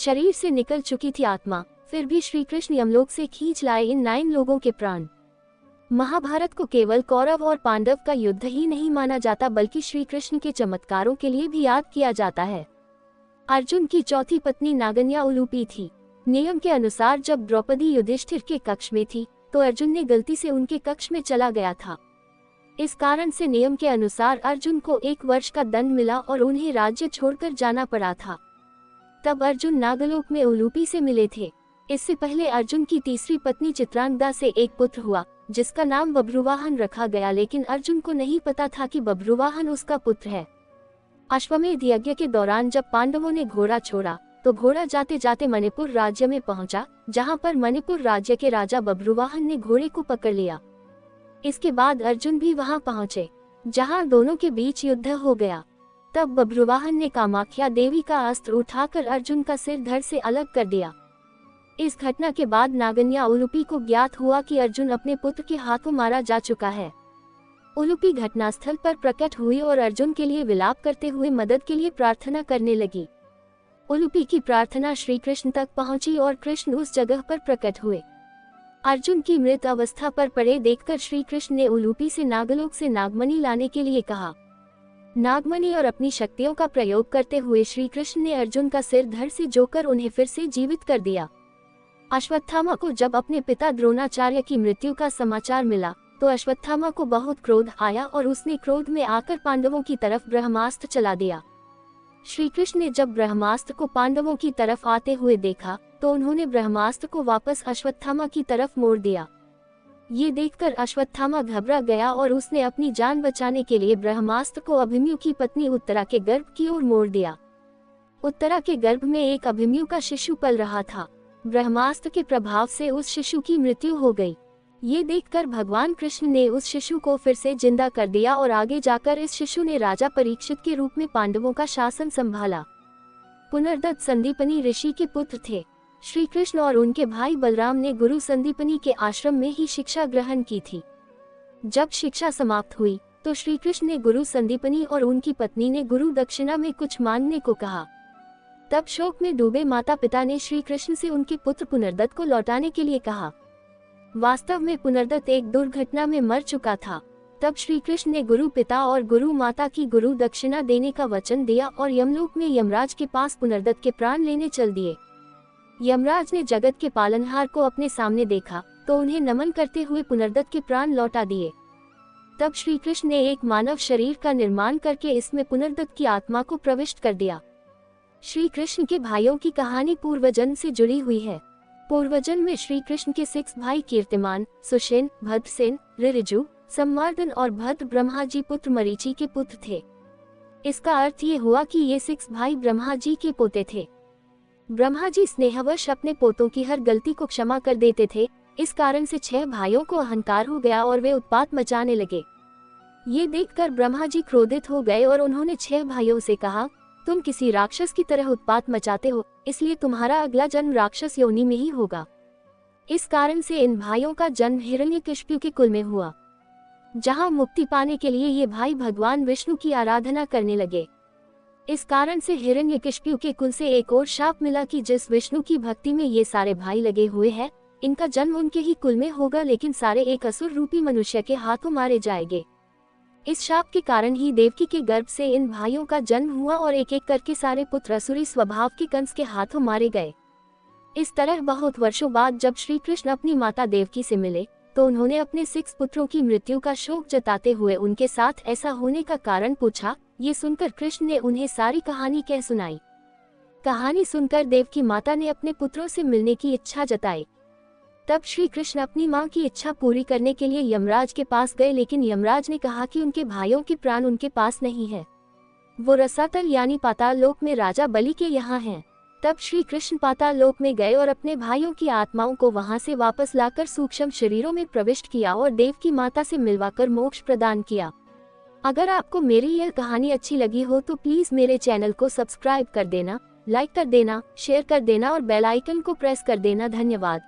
शरीर से निकल चुकी थी आत्मा, फिर भी श्री कृष्ण यमलोक से खींच लाए इन 9 लोगों के प्राण। महाभारत को केवल कौरव और पांडव का युद्ध ही नहीं माना जाता, बल्कि श्री कृष्ण के चमत्कारों के लिए भी याद किया जाता है। अर्जुन की चौथी पत्नी नागन्या उलूपी थी। नियम के अनुसार जब द्रौपदी युधिष्ठिर के कक्ष में थी तो अर्जुन ने गलती से उनके कक्ष में चला गया था। इस कारण से नियम के अनुसार अर्जुन को 1 वर्ष का दंड मिला और उन्हें राज्य छोड़कर जाना पड़ा था। तब अर्जुन नागलोक में उलूपी से मिले थे। इससे पहले अर्जुन की तीसरी पत्नी चित्रांगदा से एक पुत्र हुआ जिसका नाम बभ्रुवाहन रखा गया, लेकिन अर्जुन को नहीं पता था कि बभ्रुवाहन उसका पुत्र है। अश्वमेध यज्ञ के दौरान जब पांडवों ने घोड़ा छोड़ा तो घोड़ा जाते जाते मणिपुर राज्य में पहुंचा, जहां पर मणिपुर राज्य के राजा बभ्रुवाहन ने घोड़े को पकड़ लिया। इसके बाद अर्जुन भी वहां पहुंचे, जहां दोनों के बीच युद्ध हो गया। तब बभ्रुवाहन ने कामाख्या देवी का अस्त्र उठाकर अर्जुन का सिर धड़ से अलग कर दिया। इस घटना के बाद नागन्या उलूपी को ज्ञात हुआ कि अर्जुन अपने पुत्र के हाथों मारा जा चुका है। उलूपी घटनास्थल पर प्रकट हुई और अर्जुन के लिए विलाप करते हुए मदद के लिए प्रार्थना करने लगी। उलूपी की प्रार्थना श्री कृष्ण तक पहुंची और कृष्ण उस जगह पर प्रकट हुए। अर्जुन की मृत अवस्था पर पड़े देखकर श्री कृष्ण ने उलूपी से नागलोक से नागमणि लाने के लिए कहा। नागमणि और अपनी शक्तियों का प्रयोग करते हुए श्री कृष्ण ने अर्जुन का सिर धड़ से जोड़कर उन्हें फिर से जीवित कर दिया। अश्वत्थामा को जब अपने पिता द्रोणाचार्य की मृत्यु का समाचार मिला तो अश्वत्थामा को बहुत क्रोध आया और उसने क्रोध में आकर पांडवों की तरफ ब्रह्मास्त्र चला दिया। श्री कृष्ण ने जब ब्रह्मास्त्र को पांडवों की तरफ आते हुए देखा तो उन्होंने ब्रह्मास्त्र को वापस अश्वत्थामा की तरफ मोड़ दिया। ये देखकर अश्वत्थामा घबरा गया और उसने अपनी जान बचाने के लिए ब्रह्मास्त्र को अभिमन्यु की पत्नी उत्तरा के गर्भ की ओर मोड़ दिया। उत्तरा के गर्भ में एक अभिमन्यु का शिशु पल रहा था। ब्रह्मास्त्र के प्रभाव से उस शिशु की मृत्यु हो गई। ये देखकर भगवान कृष्ण ने उस शिशु को फिर से जिंदा कर दिया और आगे जाकर इस शिशु ने राजा परीक्षित के रूप में पांडवों का शासन संभाला। पुनर्दत्त संदीपनी ऋषि के पुत्र थे। श्री कृष्ण और उनके भाई बलराम ने गुरु संदीपनी के आश्रम में ही शिक्षा ग्रहण की थी। जब शिक्षा समाप्त हुई तो श्री कृष्ण ने गुरु संदीपनी और उनकी पत्नी ने गुरु दक्षिणा में कुछ मांगने को कहा। तब शोक में डूबे माता पिता ने श्री कृष्ण से उनके पुत्र पुनर्दत्त को लौटाने के लिए कहा। वास्तव में पुनर्दत्त एक दुर्घटना में मर चुका था। तब श्री कृष्ण ने गुरु पिता और गुरु माता की गुरु दक्षिणा देने का वचन दिया और यमलोक में यमराज के पास पुनर्दत्त के प्राण लेने चल दिए। यमराज ने जगत के पालनहार को अपने सामने देखा तो उन्हें नमन करते हुए पुनर्दत्त के प्राण लौटा दिए। तब श्री कृष्ण ने एक मानव शरीर का निर्माण करके इसमें पुनर्दत्त की आत्मा को प्रविष्ट कर दिया। श्री कृष्ण के भाइयों की कहानी पूर्वजन्म से जुड़ी हुई है। पूर्वजन्म में श्री कृष्ण के 6 भाई कीर्तिमान, सुषेण, भद्रसेन, ऋजुः, संवर्धन और भद्र ब्रह्मा जी पुत्र मरीचि के पुत्र थे। इसका अर्थ ये हुआ कि ये 6 भाई ब्रह्मा जी के पोते थे। ब्रह्मा जी स्नेहवश अपने पोतों की हर गलती को क्षमा कर देते थे। इस कारण से 6 भाइयों को अहंकार हो गया और वे उत्पात मचाने लगे। ये देखकर ब्रह्मा जी क्रोधित हो गए और उन्होंने 6 भाइयों से कहा, तुम किसी राक्षस की तरह उत्पात मचाते हो, इसलिए तुम्हारा अगला जन्म राक्षस योनि में ही होगा। इस कारण से इन भाइयों का जन्म हिरण्यकशिपु के कुल में हुआ, जहां मुक्ति पाने के लिए ये भाई भगवान विष्णु की आराधना करने लगे। इस कारण से हिरण्यकशिपु के कुल से एक और शाप मिला कि जिस विष्णु की भक्ति में ये सारे भाई लगे हुए हैं, इनका जन्म उनके ही कुल में होगा, लेकिन सारे एक असुर रूपी मनुष्य के हाथों मारे जाएंगे। इस शाप के कारण ही देवकी के गर्भ से इन भाइयों का जन्म हुआ और एक एक करके सारे पुत्र असुरी स्वभाव के कंस के हाथों मारे गए। इस तरह बहुत वर्षों बाद जब श्री कृष्ण अपनी माता देवकी से मिले तो उन्होंने अपने 6 पुत्रों की मृत्यु का शोक जताते हुए उनके साथ ऐसा होने का कारण पूछा। ये सुनकर कृष्ण ने उन्हें सारी कहानी कह सुनाई। कहानी सुनकर देवकी माता ने अपने पुत्रों से मिलने की इच्छा जताई। तब श्री कृष्ण अपनी मां की इच्छा पूरी करने के लिए यमराज के पास गए, लेकिन यमराज ने कहा कि उनके भाइयों के प्राण उनके पास नहीं है, वो रसातल यानी पाताल लोक में राजा बलि के यहाँ हैं। तब श्री कृष्ण पाताल लोक में गए और अपने भाइयों की आत्माओं को वहां से वापस लाकर सूक्ष्म शरीरों में प्रविष्ट किया और देवकी माता से मिलवाकर मोक्ष प्रदान किया। अगर आपको मेरी यह कहानी अच्छी लगी हो तो प्लीज मेरे चैनल को सब्सक्राइब कर देना, लाइक कर देना, शेयर कर देना और बेल आइकन को प्रेस कर देना। धन्यवाद।